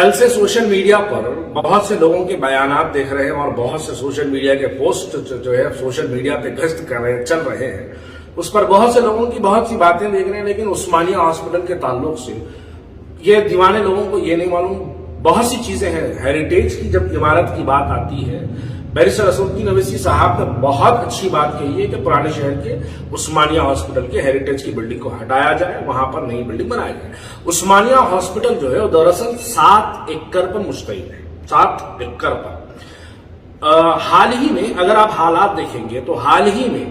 کل سے social media پر بہت سے لوگوں کے بیانات دیکھ رہے ہیں اور بہت سے سوشل میڈیا کے پوسٹ جو ہے سوشل میڈیا پہ گشت کر رہے ہیں چل رہے ہیں، اس پر بہت سے لوگوں کی بہت سی باتیں دیکھ رہے ہیں، لیکن عثمانیہ ہاسپٹل کے تعلق سے یہ دیوانے لوگوں کو یہ نہیں معلوم بہت سی چیزیں ہیں۔ ہیریٹیج کی جب عمارت کی بات آتی ہے، بیرسٹر اسدالدین اویسی صاحب نے بہت اچھی بات کہی ہے کہ پرانے شہر کے عثمانیہ ہاسپٹل کے ہیریٹیج کی بلڈنگ کو ہٹایا جائے، وہاں پر نئی بلڈنگ بنائی جائے۔ عثمانیہ ہاسپٹل جو ہے وہ دراصل 7 ایکڑ پر مشتمل ہے، 7 ایکڑ پر۔ حال ہی میں اگر آپ حالات دیکھیں گے تو حال ہی میں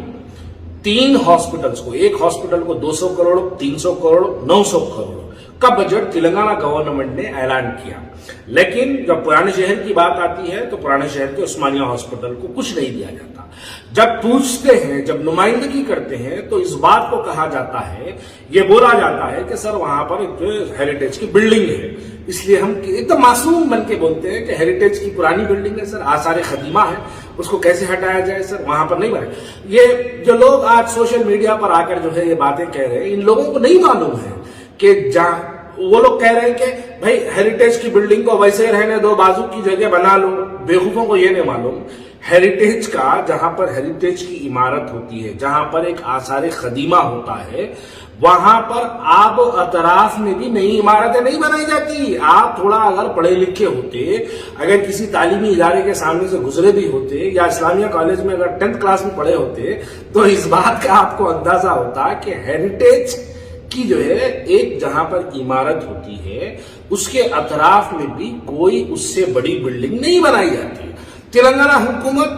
3 ہاسپٹلز کو، ایک ہاسپٹل کو 200 کروڑ، 300 کروڑ، 900 کروڑ کا بجٹ تلنگانہ گورنمنٹ نے اعلان کیا، لیکن جب پرانے شہر کی بات آتی ہے تو پرانے شہر کے عثمانیہ ہاسپٹل کو کچھ نہیں دیا جاتا۔ جب پوچھتے ہیں، جب نمائندگی کرتے ہیں تو اس بات کو کہا جاتا ہے، یہ بولا جاتا ہے کہ سر وہاں پر ایک ہیریٹیج کی بلڈنگ ہے، اس لیے ہم ایک تو معصوم بن کے بولتے ہیں کہ ہیریٹیج کی پرانی بلڈنگ ہے سر، آثار قدیمہ ہے، اس کو کیسے ہٹایا جائے سر، وہاں پر نہیں بنے۔ یہ جو لوگ آج سوشل میڈیا پر آ کر جو ہے یہ باتیں کہہ رہے ہیں، ان لوگوں کو نہیں معلوم ہے کہ وہ لوگ کہہ رہے ہیں کہ بھائی ہیریٹیج کی بلڈنگ کو ویسے رہنے دو، بازو کی جگہ بنا لو۔ بیوقوفوں کو یہ نہیں معلوم ہیریٹیج کا، جہاں پر ہیریٹیج کی عمارت ہوتی ہے، جہاں پر ایک آثار قدیمہ ہوتا ہے، وہاں پر آب و اطراف میں بھی نئی عمارتیں نہیں بنائی جاتی۔ آپ تھوڑا اگر پڑھے لکھے ہوتے، اگر کسی تعلیمی ادارے کے سامنے سے گزرے بھی ہوتے یا اسلامیہ کالج میں اگر 10th کلاس میں پڑھے ہوتے تو اس بات کا آپ کو اندازہ ہوتا کہ ہیریٹیج کی جو ہے ایک جہاں پر عمارت ہوتی ہے اس کے اطراف میں بھی کوئی اس سے بڑی بلڈنگ نہیں بنائی جاتی۔ تلنگانہ حکومت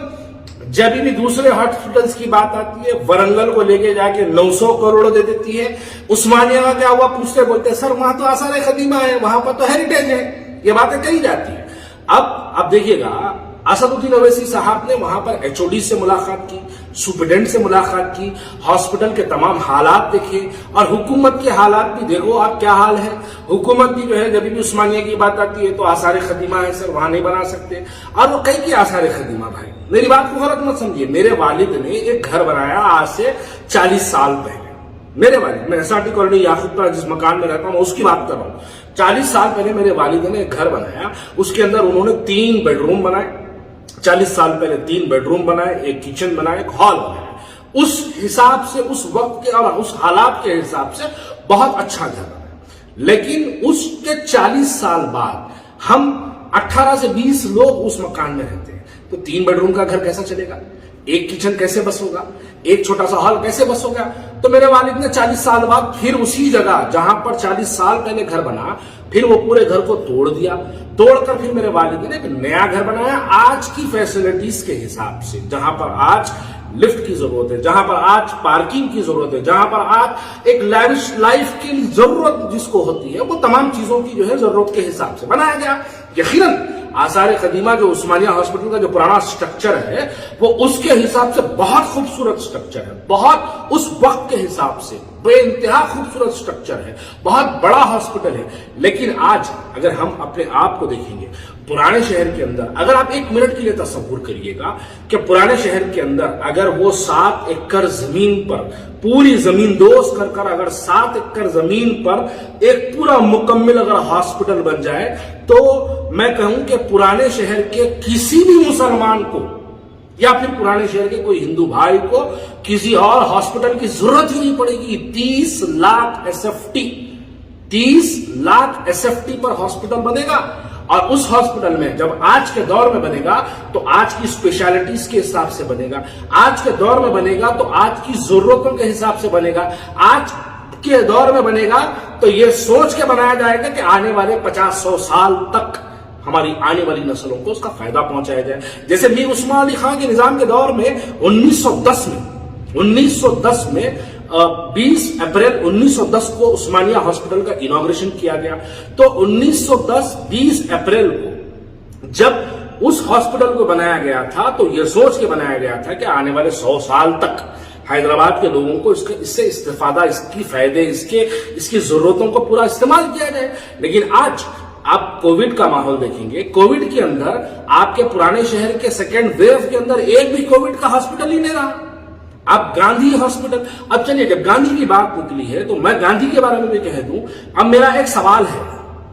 جب بھی دوسرے ہاسپٹلز کی بات آتی ہے، ورنگل کو لے کے جا کے 900 کروڑ دے دیتی ہے۔ عثمانیہ کا کیا ہوا پوچھتے بولتے سر وہاں تو آثار قدیمہ ہے، وہاں پر تو ہیریٹیج ہے، یہ باتیں کہی جاتی ہیں۔ اب دیکھیے گا، اسدالدین اویسی صاحب نے وہاں پر HOD سے ملاقات کی، سپرنٹینڈنٹ سے ملاقات کی، ہاسپٹل کے تمام حالات دیکھے، اور حکومت کے حالات بھی دیکھو آپ کیا حال ہے۔ حکومت بھی جو ہے جب بھی عثمانیہ کی بات آتی ہے تو آثار قدیمہ ہے سر، وہاں نہیں بنا سکتے، اور وہ کئی آثار قدیمہ بھائی، میری بات کو غلط مت سمجھیے، میرے والد نے ایک گھر بنایا آج سے 40 سال پہلے۔ میرے والد، میں SRT کالونی یاقوتپورہ جس مکان میں رہتا ہوں اس کی بات کر رہا ہوں، 40 سال پہلے میرے والد نے ایک گھر بنایا، اس کے اندر انہوں نے 3 بیڈ روم بنائے، 40 سال پہلے 3 بیڈ روم بنائے، ایک کچن بنائے، ایک ہال بنایا۔ اس حساب سے، اس وقت کے اور اس حالات کے حساب سے بہت اچھا گھر بنا، لیکن اس کے 40 سال بعد ہم 18 سے 20 لوگ اس مکان میں رہتے ہیں، تو 3 بیڈ روم کا گھر کیسا چلے گا؟ ایک کچن کیسے بس ہوگا؟ ایک چھوٹا سا ہال کیسے بس ہوگا؟ تو میرے والد نے 40 سال بعد پھر اسی جگہ جہاں پر 40 سال پہلے گھر بنا، پھر وہ پورے گھر کو توڑ دیا، توڑ کر پھر میرے والد نے ایک نیا گھر بنایا آج کی فیسلٹیز کے حساب سے، جہاں پر آج لفٹ کی ضرورت ہے، جہاں پر آج پارکنگ کی ضرورت ہے، جہاں پر آج ایک لیوش لائف کی ضرورت جس کو ہوتی ہے، وہ تمام چیزوں کی جو ہے ضرورت کے حساب سے بنایا گیا۔ یقیناً آثار قدیمہ جو عثمانیہ ہاسپٹل کا جو پرانا سٹرکچر ہے وہ اس کے حساب سے بہت خوبصورت سٹرکچر ہے، بہت اس وقت کے حساب سے بے انتہا خوبصورت سٹرکچر ہے، بہت بڑا ہاسپٹل ہے۔ لیکن آج اگر ہم اپنے آپ کو دیکھیں گے پرانے شہر کے اندر، اگر آپ 1 منٹ کے لیے تصور کریے گا کہ پرانے شہر کے اندر اگر وہ 7 ایکڑ زمین پر پوری زمین دوز کر اگر 7 ایکڑ زمین پر ایک پورا مکمل اگر ہاسپٹل بن جائے تو میں کہوں کہ پرانے شہر کے کسی بھی مسلمان کو یا پھر پرانے شہر کے کوئی ہندو بھائی کو کسی اور ہاسپٹل کی ضرورت ہی نہیں پڑے گی۔ 30 لاکھ SFT پر ہاسپٹل بنے گا، اور اس ہاسپٹل میں جب آج کے دور میں بنے گا تو آج کی اسپیشلٹیز کے حساب سے بنے گا، آج کے دور میں بنے گا تو آج کی ضرورتوں کے حساب سے بنے گا، آج کے دور میں بنے گا تو یہ سوچ کے بنایا جائے گا کہ آنے والے 50-100 سال تک ہماری آنے والی نسلوں کو اس کا فائدہ پہنچایا جائے۔ جیسے میر عثمان علی خان کے نظام کے دور میں 1910 میں 20 اپریل 1910 کو عثمانیہ ہاسپٹل کا انوگریشن کیا گیا۔ تو 20 اپریل کو جب اس ہاسپٹل کو بنایا گیا تھا تو یہ سوچ کے بنایا گیا تھا کہ آنے والے 100 سال تک حیدرآباد کے لوگوں کو اس سے استفادہ، اس کی فائدے، اس کی ضرورتوں کو پورا استعمال کیا جائے۔ لیکن آج آپ کووڈ کا ماحول دیکھیں گے، کووڈ کے اندر آپ کے پرانے شہر کے 2nd ویو کے اندر ایک بھی کووڈ کا ہاسپٹل ہی نہیں رہا۔ اب گاندھی ہاسپٹل، اب چلیے جب گاندھی کی بات نکلی ہے تو میں گاندھی کے بارے میں بھی کہہ دوں، اب میرا ایک سوال ہے،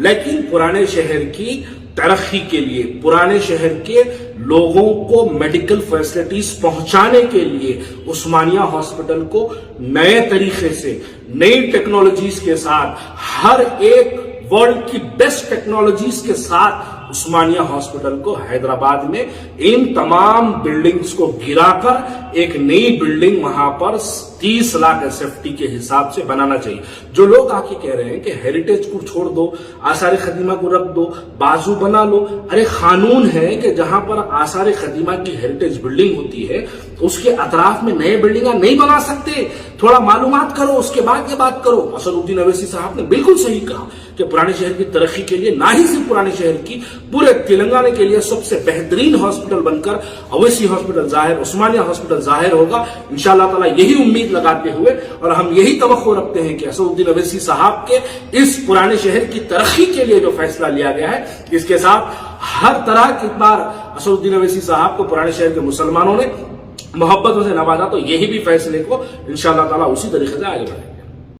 لیکن پرانے شہر کی ترقی کے لیے، پرانے شہر کے لوگوں کو میڈیکل فیسلٹیز پہنچانے کے لیے عثمانیہ ہاسپٹل کو نئے طریقے سے، نئی ٹیکنالوجیز کے ساتھ، ہر ایک ورلڈ کی بیسٹ ٹیکنالوجیز کے ساتھ عثمانیہ ہاسپٹل کو حیدرآباد میں ان تمام بلڈنگز کو گرا کر ایک نئی بلڈنگ وہاں پر 30 لاکھ SFT کے حساب سے بنانا چاہیے۔ جو لوگ آ کے کہہ رہے ہیں کہ ہیریٹیج کو چھوڑ دو، آثار قدیمہ کو رکھ دو، بازو بنا لو، ارے قانون ہے کہ جہاں پر آثار قدیمہ کی ہیریٹیج بلڈنگ ہوتی ہے اس کے اطراف میں نئے بلڈنگاں نہیں بنا سکتے، تھوڑا معلومات کرو اس کے بعد یہ بات کرو۔ اسد الدین اویسی صاحب نے بالکل صحیح کہا کہ پرانے شہر کی ترقی کے لیے، نہ ہی صرف پرانے شہر کی، پورے تلنگانہ کے لیے سب سے بہترین ہاسپٹل بن کر اویسی ہاسپٹل ظاہر، عثمانیہ ہاسپٹل ظاہر ہوگا انشاءاللہ تعالی۔ یہی امید لگاتے ہوئے اور ہم یہی توقع رکھتے ہیں کہ اسد الدین اویسی صاحب کے اس پرانے شہر کی ترقی کے لیے جو فیصلہ لیا گیا ہے، اس کے ساتھ ہر طرح کی بار اسد الدین اویسی صاحب کو پرانے شہر کے مسلمانوں نے محبتوں سے نوازا، تو یہی بھی فیصلے کو انشاءاللہ تعالی اسی طریقے سے آگے بڑھے۔